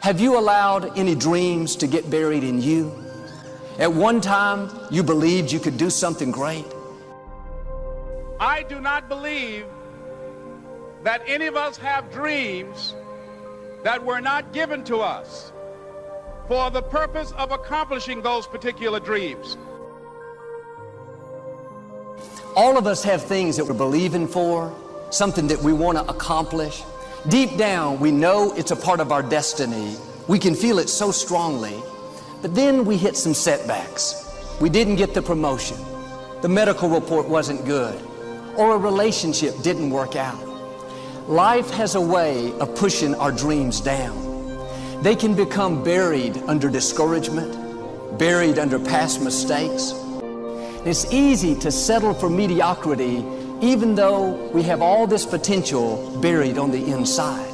Have you allowed any dreams to get buried in you? At one time, you believed you could do something great. I do not believe that any of us have dreams that were not given to us for the purpose of accomplishing those particular dreams. All of us have things that we're believing for, something that we want to accomplish. Deep down, we know it's a part of our destiny. We can feel it so strongly. But then we hit some setbacks. We didn't get the promotion. The medical report wasn't good. Or a relationship didn't work out. Life has a way of pushing our dreams down. They can become buried under discouragement, buried under past mistakes. It's easy to settle for mediocrity even though we have all this potential buried on the inside.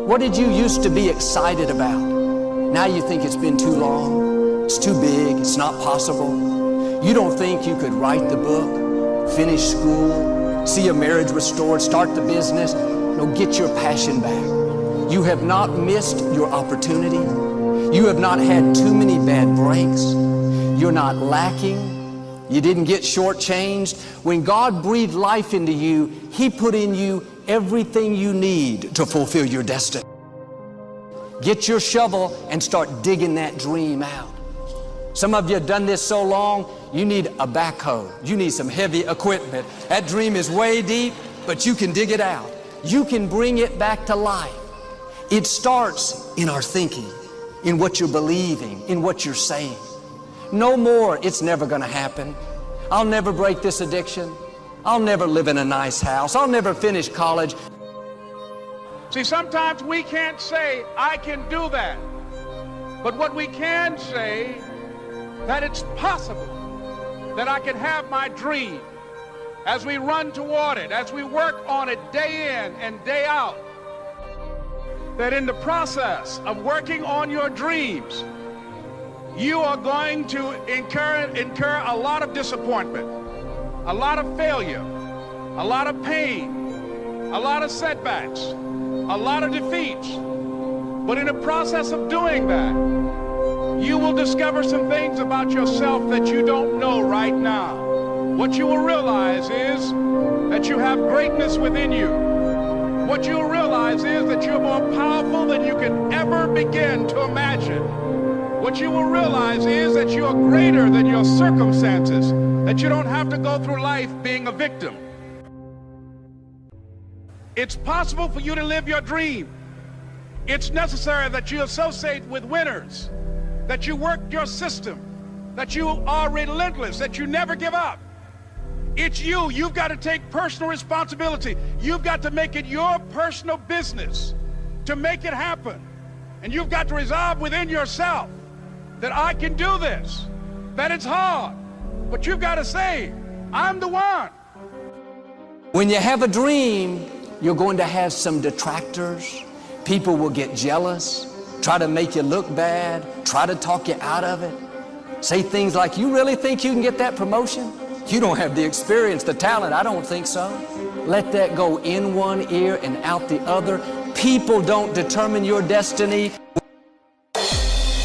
What did you used to be excited about? Now you think it's been too long, it's too big, it's not possible. You don't think you could write the book, finish school, see a marriage restored, start the business. No, get your passion back. You have not missed your opportunity. You have not had too many bad breaks. You're not lacking. You didn't get shortchanged. When God breathed life into you, He put in you everything you need to fulfill your destiny. Get your shovel and start digging that dream out. Some of you have done this so long, you need a backhoe. You need some heavy equipment. That dream is way deep, but you can dig it out. You can bring it back to life. It starts in our thinking, in what you're believing, in what you're saying. No more, it's never going to happen. I'll never break this addiction. I'll never live in a nice house. I'll never finish college. See, sometimes we can't say, I can do that. But what we can say, that it's possible that I can have my dream as we run toward it, as we work on it day in and day out. That in the process of working on your dreams, you are going to incur a lot of disappointment, a lot of failure, a lot of pain, a lot of setbacks, a lot of defeats. But in the process of doing that, you will discover some things about yourself that you don't know right now. What you will realize is that you have greatness within you. What you'll realize is that you're more powerful than you can ever begin to imagine. What you will realize is that you are greater than your circumstances, that you don't have to go through life being a victim. It's possible for you to live your dream. It's necessary that you associate with winners, that you work your system, that you are relentless, that you never give up. It's you. You've got to take personal responsibility. You've got to make it your personal business to make it happen. And you've got to resolve within yourself that I can do this, that it's hard, but you've got to say, I'm the one. When you have a dream, you're going to have some detractors. People will get jealous, try to make you look bad, try to talk you out of it. Say things like, you really think you can get that promotion? You don't have the experience, the talent. I don't think so. Let that go in one ear and out the other. People don't determine your destiny.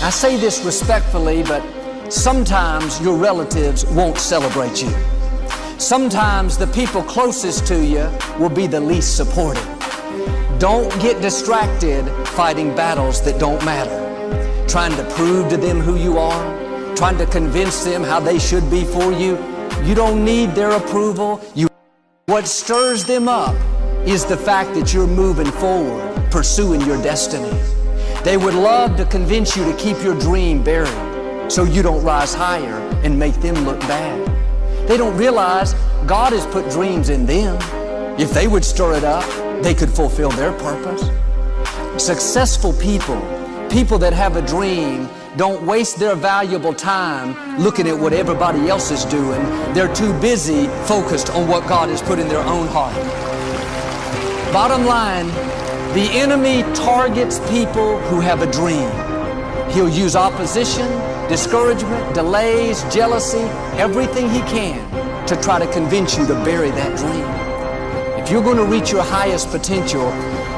I say this respectfully, but sometimes your relatives won't celebrate you. Sometimes the people closest to you will be the least supportive. Don't get distracted fighting battles that don't matter. Trying to prove to them who you are, trying to convince them how they should be for you. You don't need their approval. What stirs them up is the fact that you're moving forward, pursuing your destiny. They would love to convince you to keep your dream buried so you don't rise higher and make them look bad. They don't realize God has put dreams in them. If they would stir it up, they could fulfill their purpose. Successful people, people that have a dream, don't waste their valuable time looking at what everybody else is doing. They're too busy focused on what God has put in their own heart. Bottom line, the enemy targets people who have a dream. He'll use opposition, discouragement, delays, jealousy, everything he can to try to convince you to bury that dream. If you're going to reach your highest potential,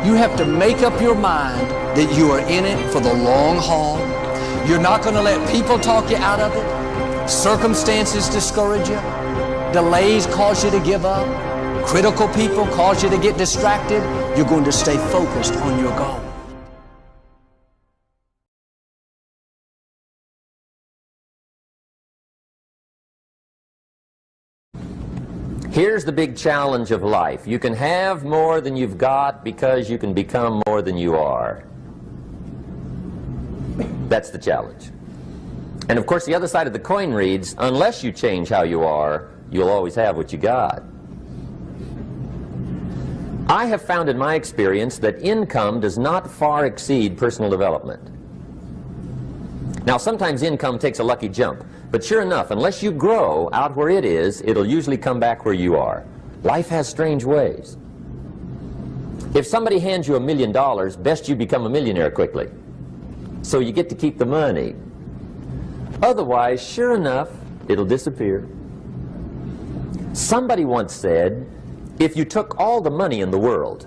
You have to make up your mind that you are in it for the long haul. You're not going to let people talk you out of it. Circumstances discourage you. Delays cause you to give up. Critical people cause you to get distracted. You're going to stay focused on your goal. Here's the big challenge of life. You can have more than you've got because you can become more than you are. That's the challenge. And of course the other side of the coin reads, unless you change how you are, you'll always have what you got. I have found in my experience that income does not far exceed personal development. Now sometimes income takes a lucky jump. But sure enough, unless you grow out where it is, it'll usually come back where you are. Life has strange ways. If somebody hands you $1 million, best you become a millionaire quickly, so you get to keep the money. Otherwise, sure enough, it'll disappear. Somebody once said, if you took all the money in the world,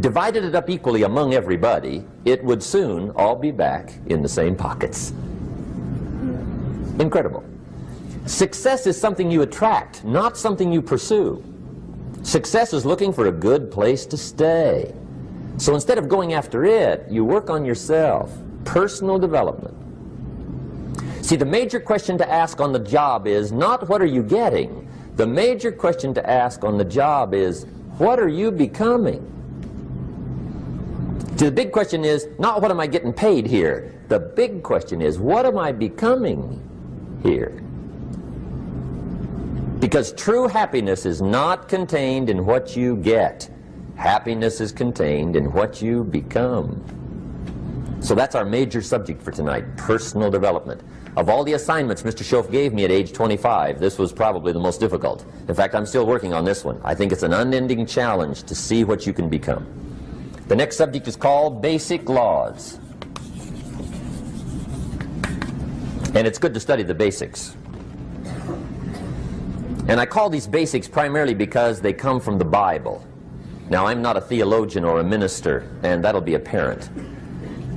divided it up equally among everybody, it would soon all be back in the same pockets. Incredible. Success is something you attract, not something you pursue. Success is looking for a good place to stay. So instead of going after it, you work on yourself. Personal development. See, the major question to ask on the job is not what are you getting. The major question to ask on the job is what are you becoming? See, the big question is not what am I getting paid here. The big question is what am I becoming here? Because true happiness is not contained in what you get. Happiness is contained in what you become. So that's our major subject for tonight, personal development. Of all the assignments Mr. Schoaf gave me at age 25, this was probably the most difficult. In fact, I'm still working on this one. I think it's an unending challenge to see what you can become. The next subject is called Basic Laws. And it's good to study the basics. And I call these basics primarily because they come from the Bible. Now, I'm not a theologian or a minister, and that'll be apparent.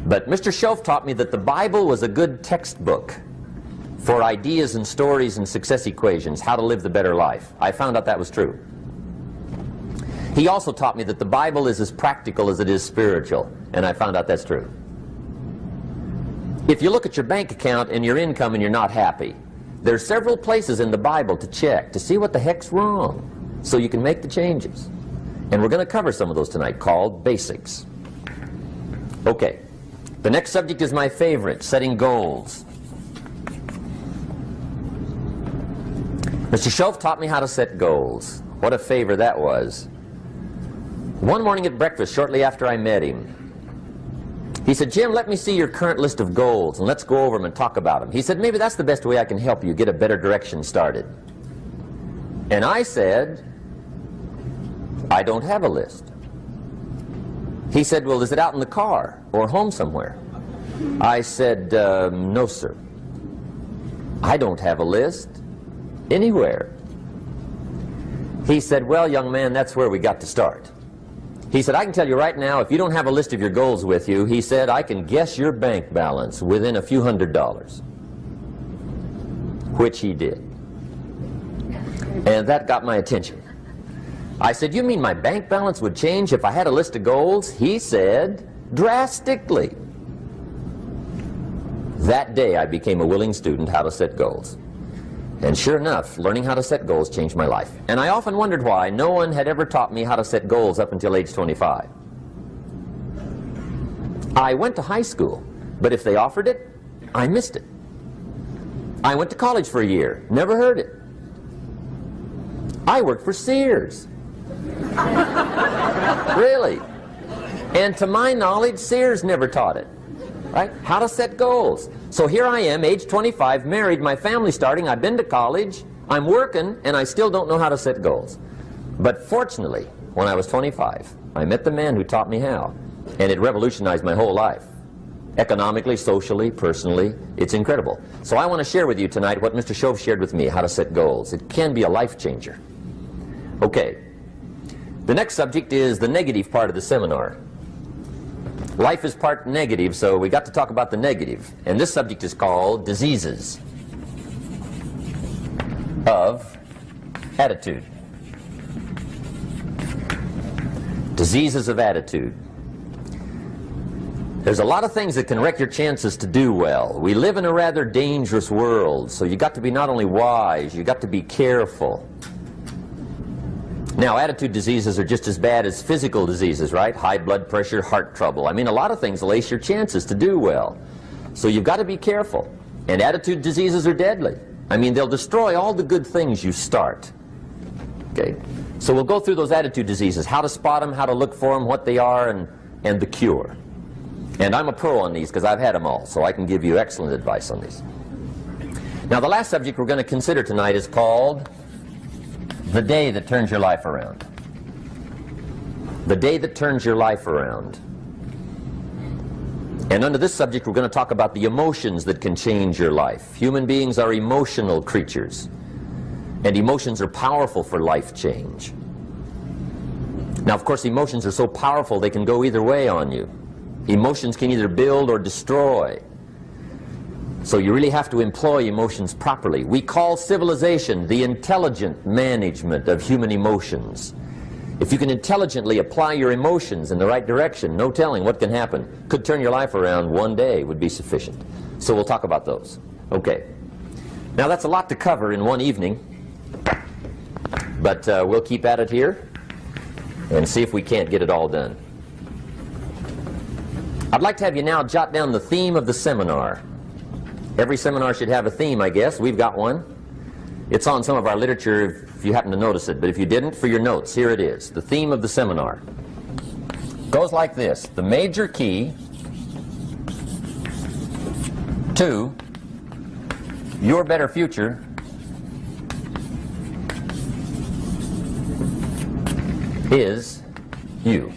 But Mr. Schoaf taught me that the Bible was a good textbook for ideas and stories and success equations, how to live the better life. I found out that was true. He also taught me that the Bible is as practical as it is spiritual, and I found out that's true. If you look at your bank account and your income and you're not happy, there's several places in the Bible to check to see what the heck's wrong so you can make the changes. And we're going to cover some of those tonight, called basics. Okay, the next subject is my favorite, setting goals. Mr. Schoaf taught me how to set goals. What a favor that was. One morning at breakfast, shortly after I met him, he said, Jim, let me see your current list of goals, and let's go over them and talk about them. He said, maybe that's the best way I can help you get a better direction started. And I said, I don't have a list. He said, well, is it out in the car or home somewhere? I said, no, sir. I don't have a list anywhere. He said, well, young man, that's where we got to start. He said, I can tell you right now, if you don't have a list of your goals with you, he said, I can guess your bank balance within a few $100s. Which he did. And that got my attention. I said, you mean my bank balance would change if I had a list of goals? He said, drastically. That day I became a willing student how to set goals. And sure enough, learning how to set goals changed my life. And I often wondered why no one had ever taught me how to set goals up until age 25. I went to high school, but if they offered it, I missed it. I went to college for a year, never heard it. I worked for Sears. Really. And to my knowledge, Sears never taught it. Right? How to set goals. So here I am, age 25, married, my family's starting, I've been to college, I'm working, and I still don't know how to set goals. But fortunately, when I was 25, I met the man who taught me how, and it revolutionized my whole life. Economically, socially, personally, it's incredible. So I want to share with you tonight what Mr. Schoaf shared with me, how to set goals. It can be a life changer. Okay, the next subject is the negative part of the seminar. Life is part negative, so we got to talk about the negative. And this subject is called diseases of attitude. Diseases of attitude. There's a lot of things that can wreck your chances to do well. We live in a rather dangerous world, so you got to be not only wise, you got to be careful. Now, attitude diseases are just as bad as physical diseases, right? High blood pressure, heart trouble. I mean, a lot of things lace your chances to do well. So you've got to be careful. And attitude diseases are deadly. I mean, they'll destroy all the good things you start. Okay? So we'll go through those attitude diseases, how to spot them, how to look for them, what they are, and the cure. And I'm a pro on these because I've had them all, so I can give you excellent advice on these. Now, the last subject we're going to consider tonight is called the day that turns your life around. The day that turns your life around. And under this subject, we're going to talk about the emotions that can change your life. Human beings are emotional creatures, and emotions are powerful for life change. Now, of course, emotions are so powerful they can go either way on you. Emotions can either build or destroy. So you really have to employ emotions properly. We call civilization the intelligent management of human emotions. If you can intelligently apply your emotions in the right direction, no telling what can happen. Could turn your life around one day would be sufficient. So we'll talk about those. Okay. Now that's a lot to cover in one evening, but we'll keep at it here and see if we can't get it all done. I'd like to have you now jot down the theme of the seminar. Every seminar should have a theme, I guess. We've got one. It's on some of our literature if you happen to notice it, but if you didn't, for your notes, here it is. The theme of the seminar goes like this: the major key to your better future is you.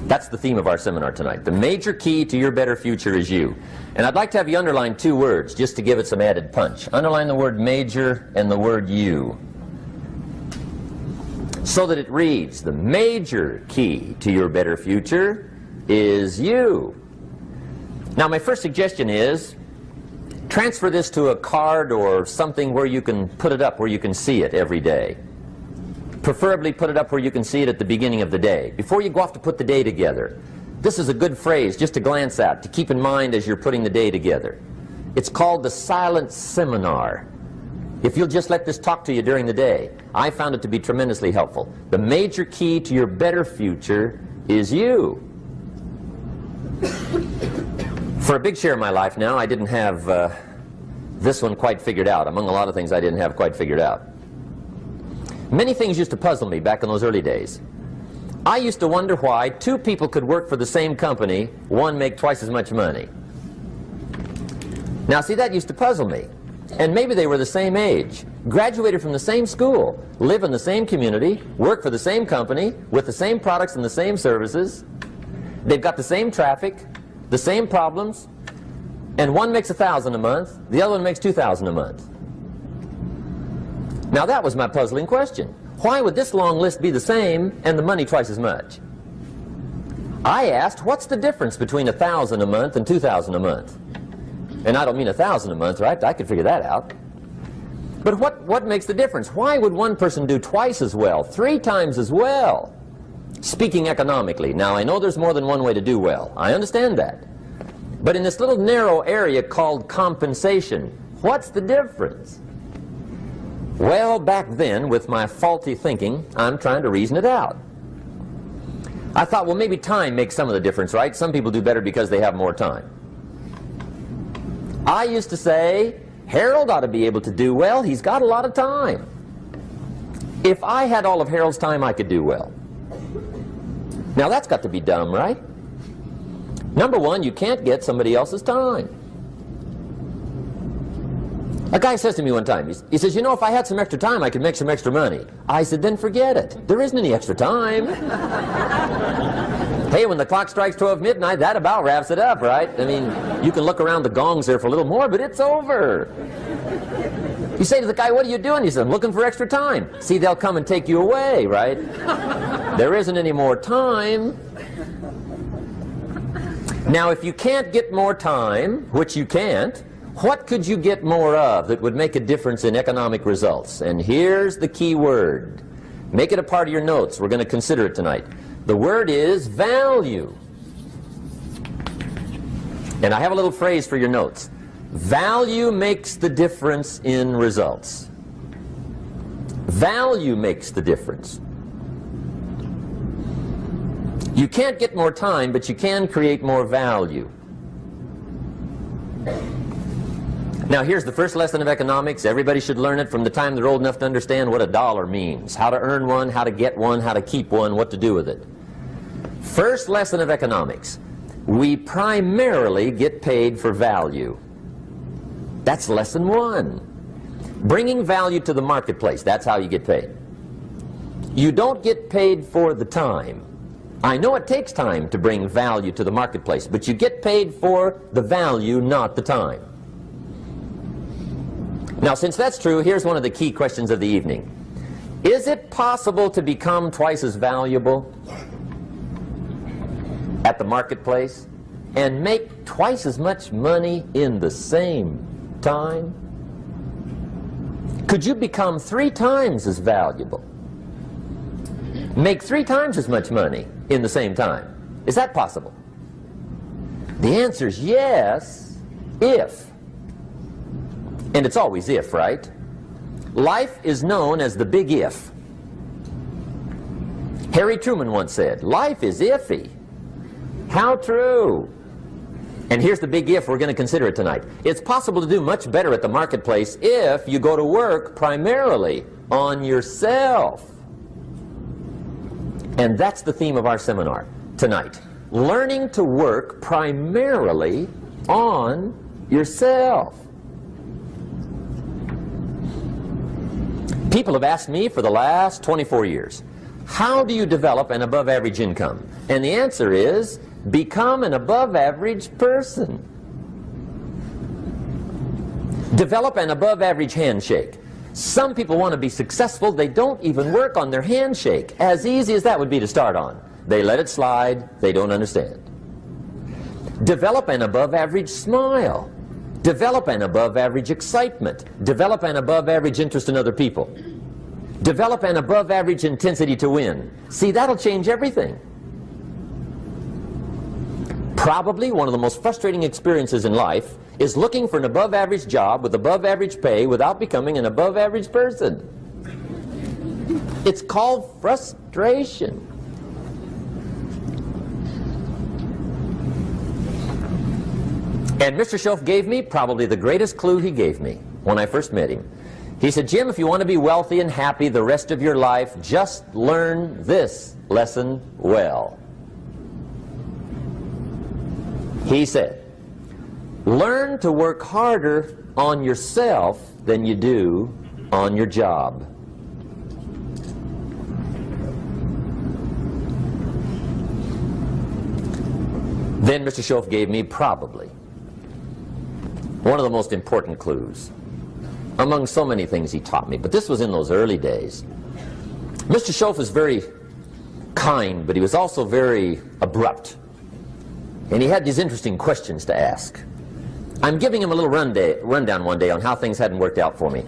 That's the theme of our seminar tonight. The major key to your better future is you. And I'd like to have you underline two words just to give it some added punch. Underline the word major and the word you, so that it reads, the major key to your better future is you. Now, my first suggestion is transfer this to a card or something where you can put it up, where you can see it every day. Preferably put it up where you can see it at the beginning of the day, before you go off to put the day together. This is a good phrase just to glance at, to keep in mind as you're putting the day together. It's called the silent seminar. If you'll just let this talk to you during the day, I found it to be tremendously helpful. The major key to your better future is you. For a big share of my life now, I didn't have this one quite figured out, among a lot of things I didn't have quite figured out. Many things used to puzzle me back in those early days. I used to wonder why two people could work for the same company, one make twice as much money. Now, see, that used to puzzle me. And maybe they were the same age, graduated from the same school, live in the same community, work for the same company, with the same products and the same services. They've got the same traffic, the same problems, and one makes $1,000 a month, the other one makes $2,000 a month. Now that was my puzzling question. Why would this long list be the same and the money twice as much? I asked, what's the difference between $1,000 a month and $2,000 a month? And I don't mean $1,000 a month, right? I could figure that out. But what makes the difference? Why would one person do twice as well, 3 times as well? Speaking economically. Now, I know there's more than one way to do well. I understand that. But in this little narrow area called compensation, what's the difference? Well, back then, with my faulty thinking, I'm trying to reason it out. I thought, well, maybe time makes some of the difference, right? Some people do better because they have more time. I used to say, Harold ought to be able to do well. He's got a lot of time. If I had all of Harold's time, I could do well. Now, that's got to be dumb, right? Number one, you can't get somebody else's time. A guy says to me one time, he says, you know, if I had some extra time, I could make some extra money. I said, then forget it. There isn't any extra time. Hey, when the clock strikes 12 midnight, that about wraps it up, right? I mean, you can look around the gongs there for a little more, but it's over. You say to the guy, what are you doing? He says, I'm looking for extra time. See, they'll come and take you away, right? There isn't any more time. Now, if you can't get more time, which you can't, what could you get more of that would make a difference in economic results? And here's the key word. Make it a part of your notes. We're going to consider it tonight. The word is value. And I have a little phrase for your notes. Value makes the difference in results. Value makes the difference. You can't get more time, but you can create more value. Now, here's the first lesson of economics. Everybody should learn it from the time they're old enough to understand what a dollar means, how to earn one, how to get one, how to keep one, what to do with it. First lesson of economics. We primarily get paid for value. That's lesson one. Bringing value to the marketplace, that's how you get paid. You don't get paid for the time. I know it takes time to bring value to the marketplace, but you get paid for the value, not the time. Now, since that's true, here's one of the key questions of the evening. Is it possible to become twice as valuable at the marketplace and make twice as much money in the same time? Could you become 3 times as valuable? Make 3 times as much money in the same time? Is that possible? The answer is yes, if. And it's always if, right? Life is known as the big if. Harry Truman once said, life is iffy. How true. And here's the big if we're going to consider it tonight. It's possible to do much better at the marketplace if you go to work primarily on yourself. And that's the theme of our seminar tonight. Learning to work primarily on yourself. People have asked me for the last 24 years, how do you develop an above-average income? And the answer is, become an above-average person. Develop an above-average handshake. Some people want to be successful, they don't even work on their handshake. As easy as that would be to start on. They let it slide, they don't understand. Develop an above-average smile. Develop an above-average excitement. Develop an above-average interest in other people. Develop an above-average intensity to win. See, that'll change everything. Probably one of the most frustrating experiences in life is looking for an above-average job with above-average pay without becoming an above-average person. It's called frustration. And Mr. Schoaf gave me probably the greatest clue he gave me when I first met him. He said, Jim, if you want to be wealthy and happy the rest of your life, just learn this lesson well. He said, learn to work harder on yourself than you do on your job. Then Mr. Schoaf gave me probably one of the most important clues among so many things he taught me, but this was in those early days. Mr. Schoaf was very kind, but he was also very abrupt. And he had these interesting questions to ask. I'm giving him a little rundown one day on how things hadn't worked out for me.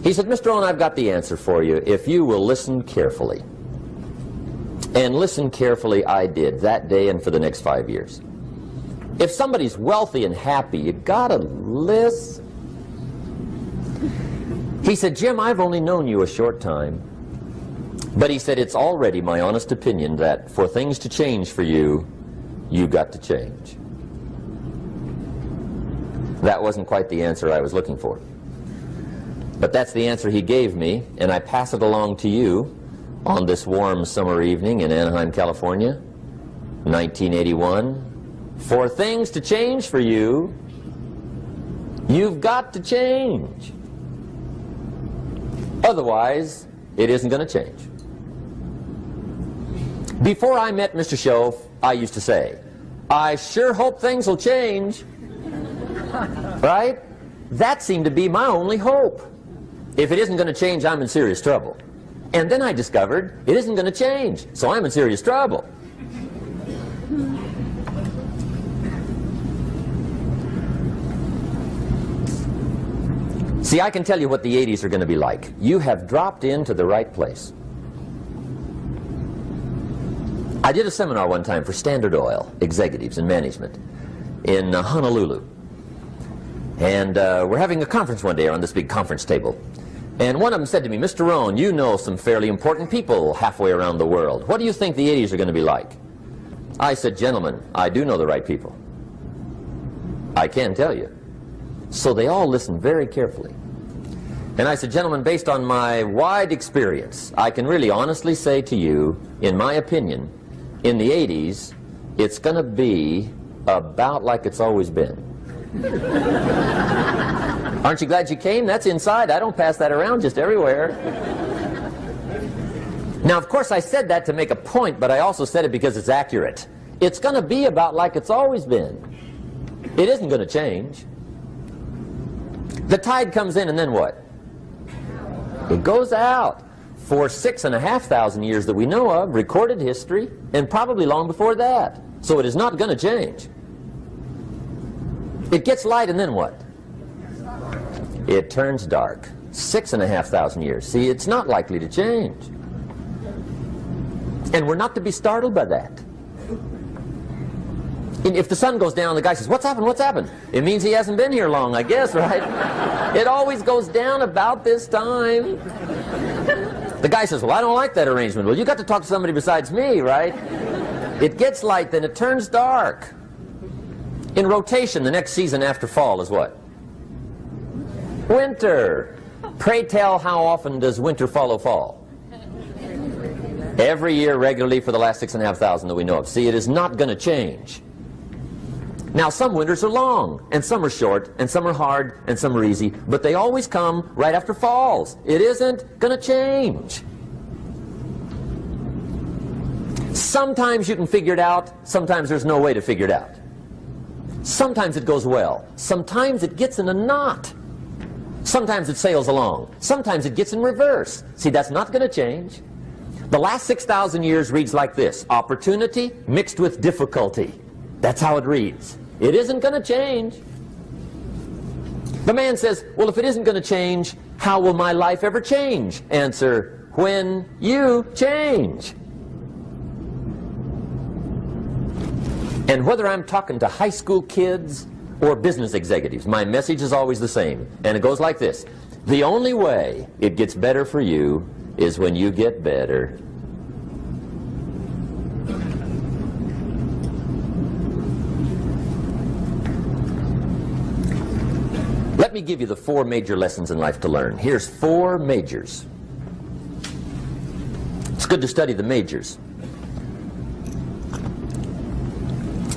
He said, Mr. Rohn, I've got the answer for you if you will listen carefully. And listen carefully I did that day and for the next 5 years. If somebody's wealthy and happy, you gotta listen. He said, Jim, I've only known you a short time. But he said, it's already my honest opinion that for things to change for you, you got to change. That wasn't quite the answer I was looking for. But that's the answer he gave me, and I pass it along to you on this warm summer evening in Anaheim, California, 1981. For things to change for you, you've got to change. Otherwise, it isn't going to change. Before I met Mr. Schoaf, I used to say, I sure hope things will change. Right? That seemed to be my only hope. If it isn't going to change, I'm in serious trouble. And then I discovered it isn't going to change, so I'm in serious trouble. See, I can tell you what the 80s are going to be like. You have dropped into the right place. I did a seminar one time for Standard Oil executives and management in Honolulu. And we're having a conference one day on this big conference table. And one of them said to me, "Mr. Rohn, you know some fairly important people halfway around the world. What do you think the 80s are going to be like?" I said, "Gentlemen, I do know the right people. I can tell you." So they all listened very carefully. And I said, "Gentlemen, based on my wide experience, I can really honestly say to you, in my opinion, in the 80s, it's going to be about like it's always been." Aren't you glad you came? That's inside. I don't pass that around just everywhere. Now, of course, I said that to make a point, but I also said it because it's accurate. It's going to be about like it's always been. It isn't going to change. The tide comes in, and then what? It goes out. For 6,500 years that we know of, recorded history, and probably long before that. So it is not going to change. It gets light, and then what? It turns dark. 6,500 years. See, it's not likely to change. And we're not to be startled by that. If the sun goes down, the guy says, "What's happened? What's happened?" It means he hasn't been here long, I guess, right? It always goes down about this time. The guy says, "Well, I don't like that arrangement." Well, you got to talk to somebody besides me, right? It gets light, then it turns dark. In rotation, the next season after fall is what? Winter. Pray tell, how often does winter follow fall? Every year regularly for the last 6,500 that we know of. See, it is not going to change. Now, some winters are long, and some are short, and some are hard, and some are easy, but they always come right after falls. It isn't going to change. Sometimes you can figure it out, sometimes there's no way to figure it out. Sometimes it goes well, sometimes it gets in a knot. Sometimes it sails along, sometimes it gets in reverse. See, that's not going to change. The last 6,000 years reads like this: opportunity mixed with difficulty. That's how it reads. It isn't going to change. The man says, "Well, if it isn't going to change, how will my life ever change?" Answer, when you change. And whether I'm talking to high school kids or business executives, my message is always the same. And it goes like this: the only way it gets better for you is when you get better. Let me give you the 4 major lessons in life to learn. Here's 4 majors. It's good to study the majors.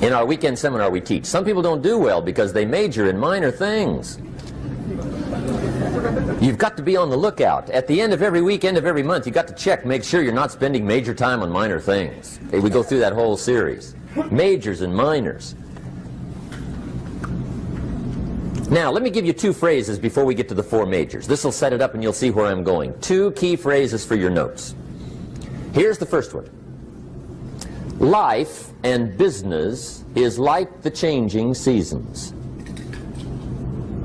In our weekend seminar we teach, some people don't do well because they major in minor things. You've got to be on the lookout. At the end of every week, end of every month, you've got to check, make sure you're not spending major time on minor things. Okay, we go through that whole series. Majors and minors. Now, let me give you 2 phrases before we get to the 4 majors. This will set it up and you'll see where I'm going. 2 key phrases for your notes. Here's the first one. Life and business is like the changing seasons.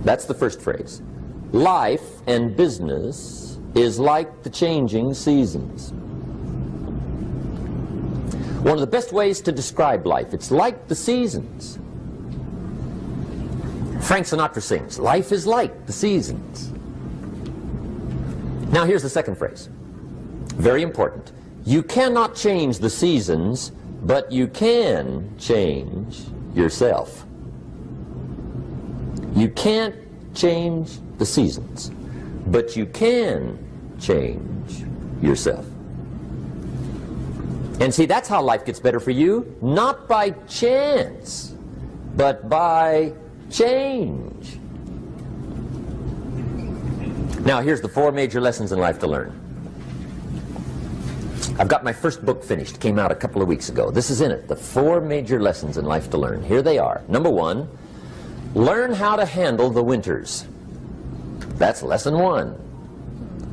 That's the first phrase. Life and business is like the changing seasons. One of the best ways to describe life, it's like the seasons. Frank Sinatra sings, "Life is like the seasons." Now here's the second phrase. Very important. You cannot change the seasons, but you can change yourself. You can't change the seasons, but you can change yourself. And see, that's how life gets better for you, not by chance, but by change. Now, here's the 4 major lessons in life to learn. I've got my first book finished, came out a couple of weeks ago. This is in it, the 4 major lessons in life to learn. Here they are. Number 1, learn how to handle the winters. That's lesson 1.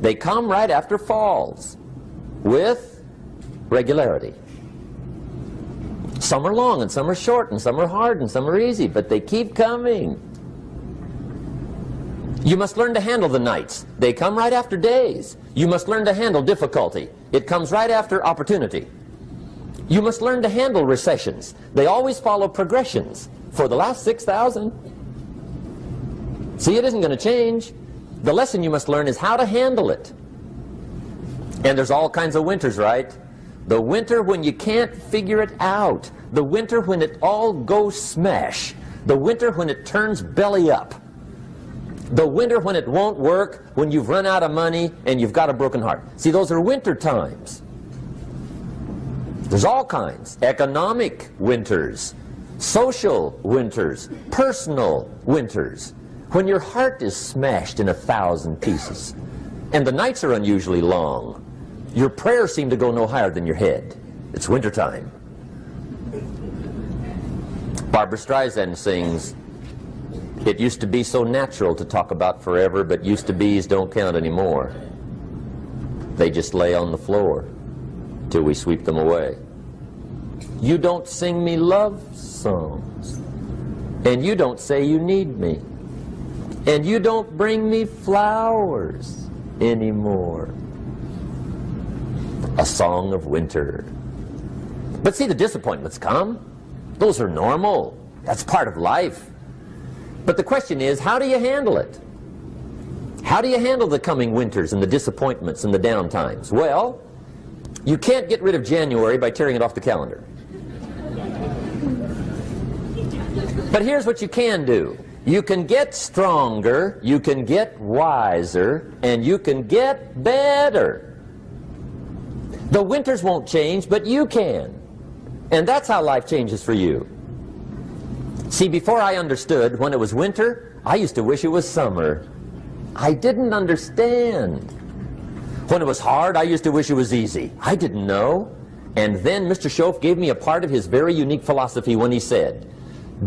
They come right after falls. with regularity. Some are long and some are short and some are hard and some are easy, but they keep coming. You must learn to handle the nights. They come right after days. You must learn to handle difficulty. It comes right after opportunity. You must learn to handle recessions. They always follow progressions. For the last 6,000. See, it isn't going to change. The lesson you must learn is how to handle it. And there's all kinds of winters, right? The winter when you can't figure it out. The winter when it all goes smash. The winter when it turns belly up. The winter when it won't work, when you've run out of money and you've got a broken heart. See, those are winter times. There's all kinds. Economic winters, social winters, personal winters. When your heart is smashed in 1,000 pieces and the nights are unusually long, your prayers seem to go no higher than your head. It's wintertime. Barbra Streisand sings, "It used to be so natural to talk about forever, but used to be's don't count anymore. They just lay on the floor till we sweep them away. You don't sing me love songs, and you don't say you need me, and you don't bring me flowers anymore." A song of winter. But see, the disappointments come. Those are normal. That's part of life. But the question is, how do you handle it? How do you handle the coming winters and the disappointments and the down times? Well, you can't get rid of January by tearing it off the calendar. But here's what you can do. You can get stronger, you can get wiser, and you can get better. The winters won't change, but you can. And that's how life changes for you. See, before I understood, when it was winter, I used to wish it was summer. I didn't understand. When it was hard, I used to wish it was easy. I didn't know. And then Mr. Schoaf gave me a part of his very unique philosophy when he said,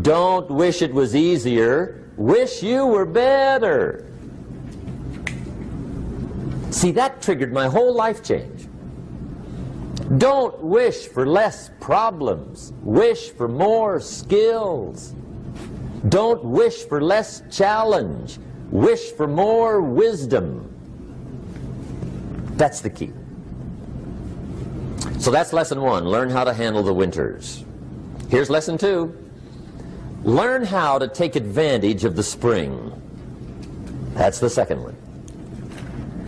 "Don't wish it was easier, wish you were better." See, that triggered my whole life change. Don't wish for less problems, wish for more skills. Don't wish for less challenge, wish for more wisdom. That's the key. So that's lesson one, learn how to handle the winters. Here's lesson two, learn how to take advantage of the spring. That's the second one.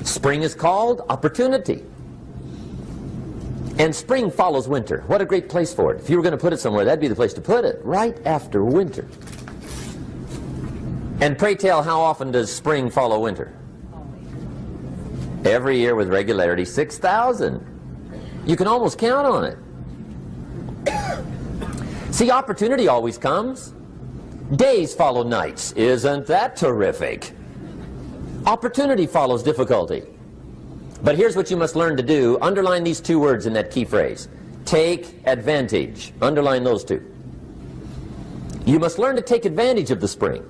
Spring is called opportunity. And spring follows winter. What a great place for it. If you were going to put it somewhere, that'd be the place to put it, right after winter. And pray tell, how often does spring follow winter? Every year with regularity, 6,000. You can almost count on it. See, opportunity always comes. Days follow nights. Isn't that terrific? Opportunity follows difficulty. But here's what you must learn to do. Underline these two words in that key phrase. Take advantage. Underline those two. You must learn to take advantage of the spring.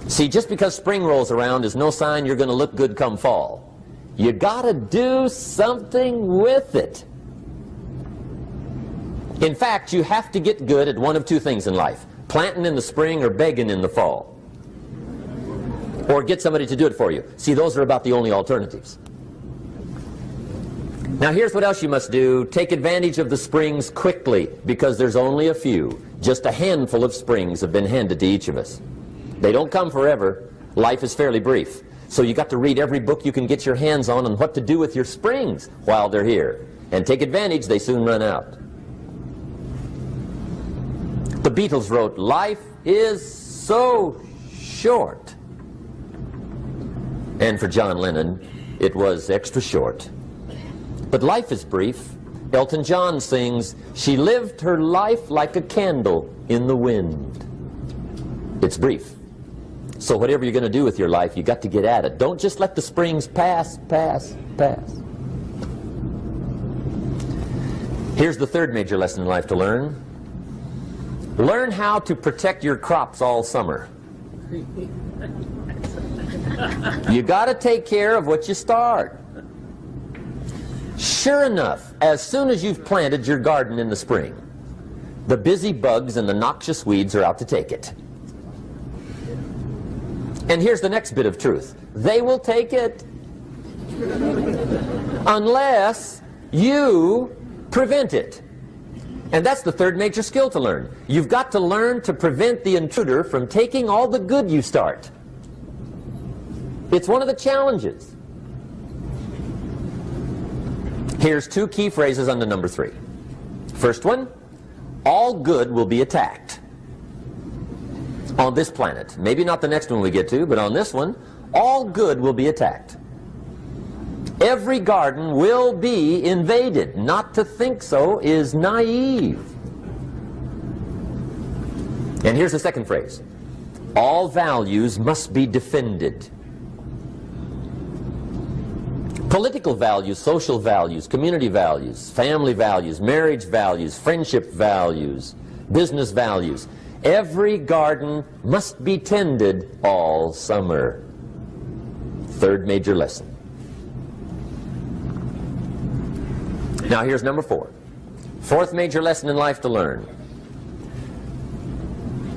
See, just because spring rolls around is no sign you're going to look good come fall. You got to do something with it. In fact, you have to get good at one of two things in life. Planting in the spring or begging in the fall. Or get somebody to do it for you. See, those are about the only alternatives. Now here's what else you must do. Take advantage of the springs quickly, because there's only a few. Just a handful of springs have been handed to each of us. They don't come forever. Life is fairly brief. So you got to read every book you can get your hands on what to do with your springs while they're here. And take advantage, they soon run out. The Beatles wrote, "Life is so short." And for John Lennon, it was extra short. But life is brief. Elton John sings, "She lived her life like a candle in the wind." It's brief. So whatever you're going to do with your life, you got to get at it. Don't just let the springs pass. Here's the third major lesson in life to learn. Learn how to protect your crops all summer. You got to take care of what you start. Sure enough, as soon as you've planted your garden in the spring, the busy bugs and the noxious weeds are out to take it. And here's the next bit of truth. They will take it unless you prevent it. And that's the third major skill to learn. You've got to learn to prevent the intruder from taking all the good you start. It's one of the challenges. Here's two key phrases under number 3. First one, all good will be attacked. On this planet. Maybe not the next one we get to, but on this one, all good will be attacked. Every garden will be invaded. Not to think so is naive. And here's the second phrase. All values must be defended. Political values, social values, community values, family values, marriage values, friendship values, business values. Every garden must be tended all summer. Third major lesson. Now here's number 4. Fourth major lesson in life to learn.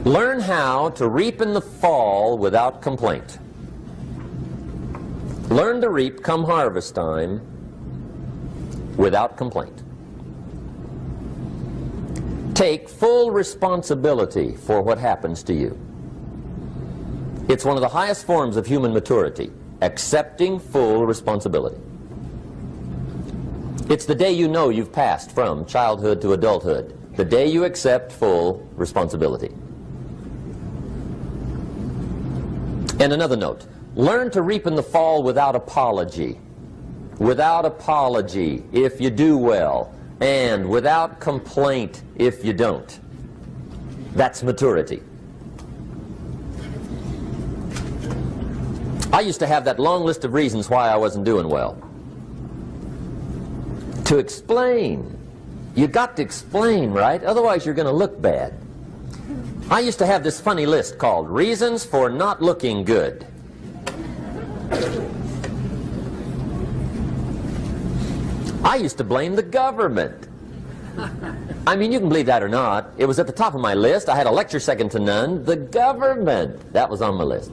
Learn how to reap in the fall without complaint. Learn to reap come harvest time without complaint. Take full responsibility for what happens to you. It's one of the highest forms of human maturity, accepting full responsibility. It's the day you know you've passed from childhood to adulthood, the day you accept full responsibility. And another note, learn to reap in the fall without apology. Without apology if you do well, and without complaint if you don't. That's maturity. I used to have that long list of reasons why I wasn't doing well. To explain. You got to explain, right? Otherwise you're going to look bad. I used to have this funny list called Reasons for Not Looking Good. I used to blame the government. I mean, you can believe that or not. It was at the top of my list. I had a lecture second to none. The government. That was on my list.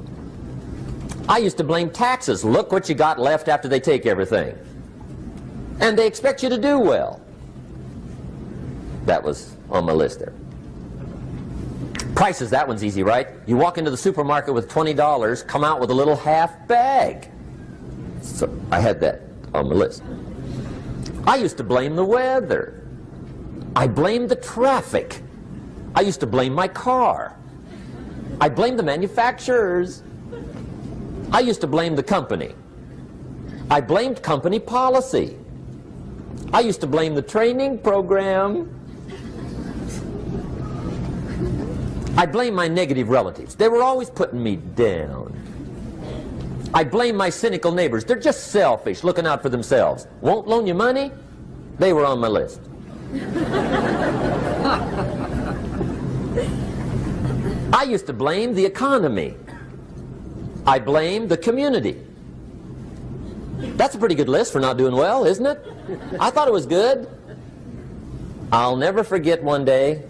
I used to blame taxes. Look what you got left after they take everything. And they expect you to do well. That was on my list there. Prices, that one's easy, right? You walk into the supermarket with $20, come out with a little half bag. So I had that on my list. I used to blame the weather. I blamed the traffic. I used to blame my car. I blamed the manufacturers. I used to blame the company. I blamed company policy. I used to blame the training program. I blame my negative relatives. They were always putting me down. I blame my cynical neighbors. They're just selfish, looking out for themselves. Won't loan you money? They were on my list. I used to blame the economy. I blamed the community. That's a pretty good list for not doing well, isn't it? I thought it was good. I'll never forget one day,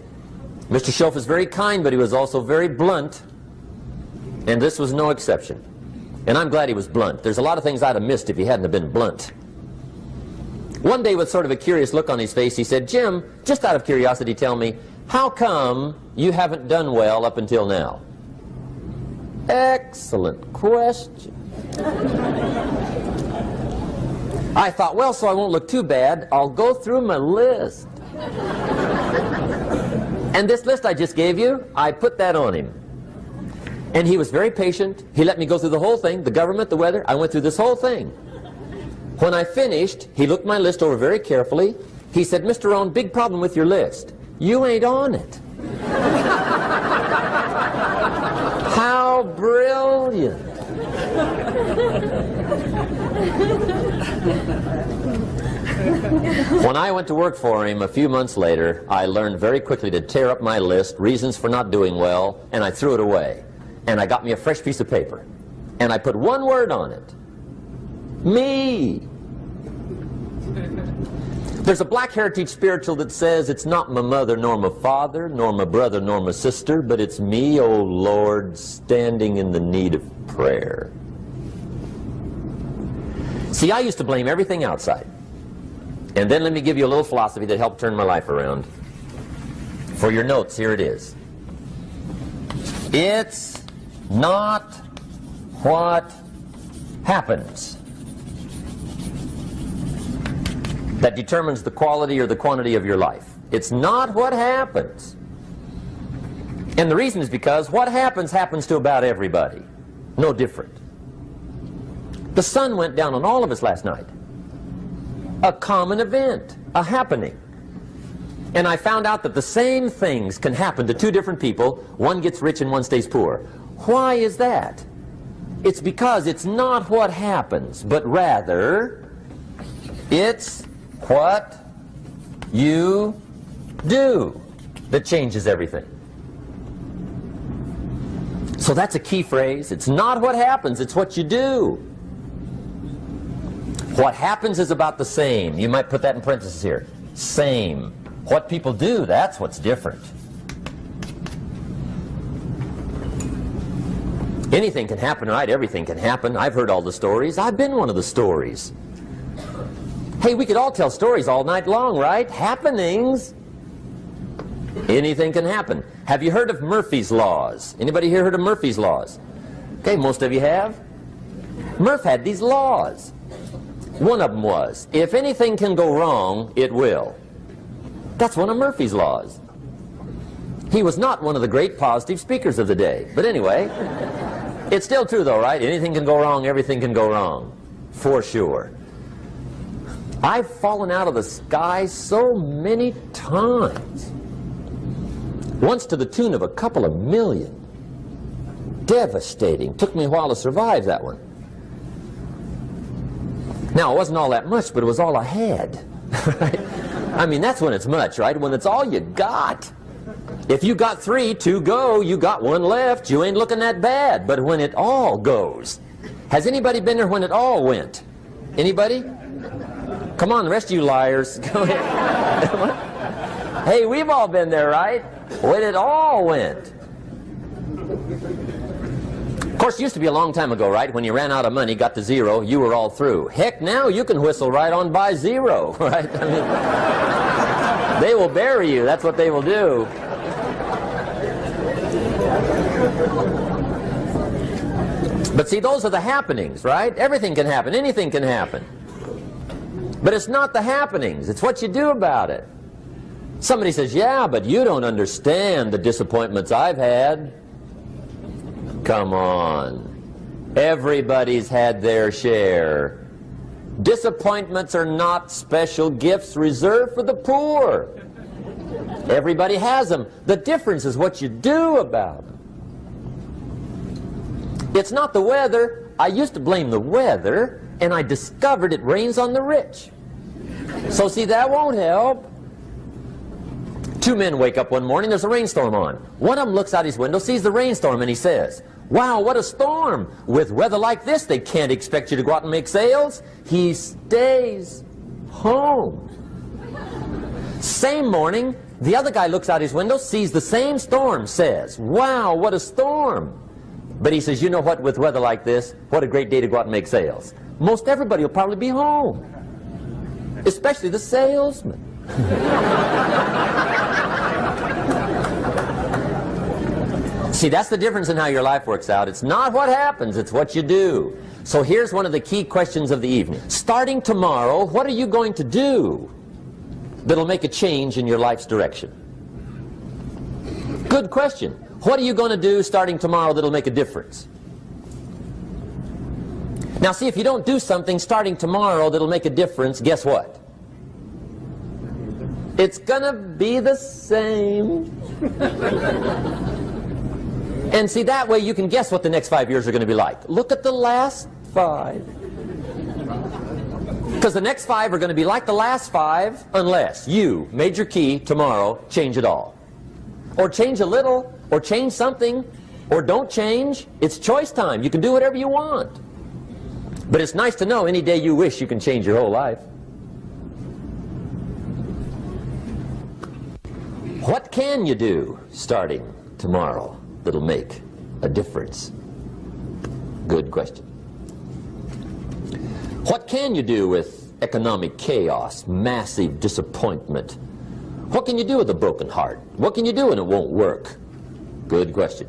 Mr. Schoaf was very kind, but he was also very blunt, and this was no exception. And I'm glad he was blunt. There's a lot of things I'd have missed if he hadn't have been blunt. One day, with sort of a curious look on his face, he said, "Jim, just out of curiosity, tell me, how come you haven't done well up until now?" Excellent question. I thought, well, so I won't look too bad, I'll go through my list. And this list I just gave you, I put that on him. And he was very patient. He let me go through the whole thing, the government, the weather. I went through this whole thing. When I finished, he looked my list over very carefully. He said, "Mr. Rohn, big problem with your list. You ain't on it." How brilliant. When I went to work for him a few months later, I learned very quickly to tear up my list, reasons for not doing well, and I threw it away. And I got me a fresh piece of paper. And I put one word on it. Me. There's a black heritage spiritual that says it's not my mother nor my father nor my brother nor my sister, but it's me, oh Lord, standing in the need of prayer. See, I used to blame everything outside. And then let me give you a little philosophy that helped turn my life around. For your notes, here it is. It's not what happens that determines the quality or the quantity of your life. It's not what happens. And the reason is because what happens happens to about everybody. No different. The sun went down on all of us last night. A common event, a happening. And I found out that the same things can happen to two different people. One gets rich and one stays poor. Why is that? It's because it's not what happens, but rather it's what you do that changes everything. So that's a key phrase. It's not what happens, it's what you do. What happens is about the same. You might put that in parentheses here. Same. What people do, that's what's different. Anything can happen, right? Everything can happen. I've heard all the stories. I've been one of the stories. Hey, we could all tell stories all night long, right? Happenings. Anything can happen. Have you heard of Murphy's Laws? Anybody here heard of Murphy's Laws? Okay, most of you have. Murph had these laws. One of them was, if anything can go wrong, it will. That's one of Murphy's Laws. He was not one of the great positive speakers of the day. But anyway, it's still true though, right? Anything can go wrong, everything can go wrong. For sure. I've fallen out of the sky so many times. Once to the tune of a couple of million. Devastating. Took me a while to survive that one. Now, it wasn't all that much, but it was all I had. Right? I mean, that's when it's much, right? When it's all you got. If you got 3, 2 go, you got 1 left, you ain't looking that bad. But when it all goes. Has anybody been there when it all went? Anybody? Come on, the rest of you liars. Go ahead. Hey, we've all been there, right? When it all went. Of course, it used to be a long time ago, right? When you ran out of money, got to 0, you were all through. Heck, now you can whistle right on by 0, right? I mean, they will bury you. That's what they will do. But see, those are the happenings, right? Everything can happen. Anything can happen. But it's not the happenings. It's what you do about it. Somebody says, yeah, but you don't understand the disappointments I've had. Come on. Everybody's had their share. Disappointments are not special gifts reserved for the poor. Everybody has them. The difference is what you do about them. It's not the weather. I used to blame the weather, and I discovered it rains on the rich. So see, that won't help. 2 men wake up one morning, there's a rainstorm on. One of them looks out his window, sees the rainstorm, and he says, wow, what a storm. With weather like this, they can't expect you to go out and make sales. He stays home. Same morning, the other guy looks out his window, sees the same storm, says, wow, what a storm. But he says, you know what, with weather like this, what a great day to go out and make sales. Most everybody will probably be home, especially the salesman. See, that's the difference in how your life works out. It's not what happens, it's what you do. So here's one of the key questions of the evening. Starting tomorrow, what are you going to do that'll make a change in your life's direction? Good question. What are you going to do starting tomorrow that'll make a difference? Now see, if you don't do something starting tomorrow that'll make a difference, guess what? It's gonna be the same. And see, that way you can guess what the next 5 years are going to be like. Look at the last 5. Because the next 5 are going to be like the last 5 unless you, major key, tomorrow, change it all. Or change a little, or change something, or don't change. It's choice time. You can do whatever you want. But it's nice to know any day you wish you can change your whole life. What can you do starting tomorrow that'll make a difference? Good question. What can you do with economic chaos, massive disappointment? What can you do with a broken heart? What can you do when it won't work? Good question.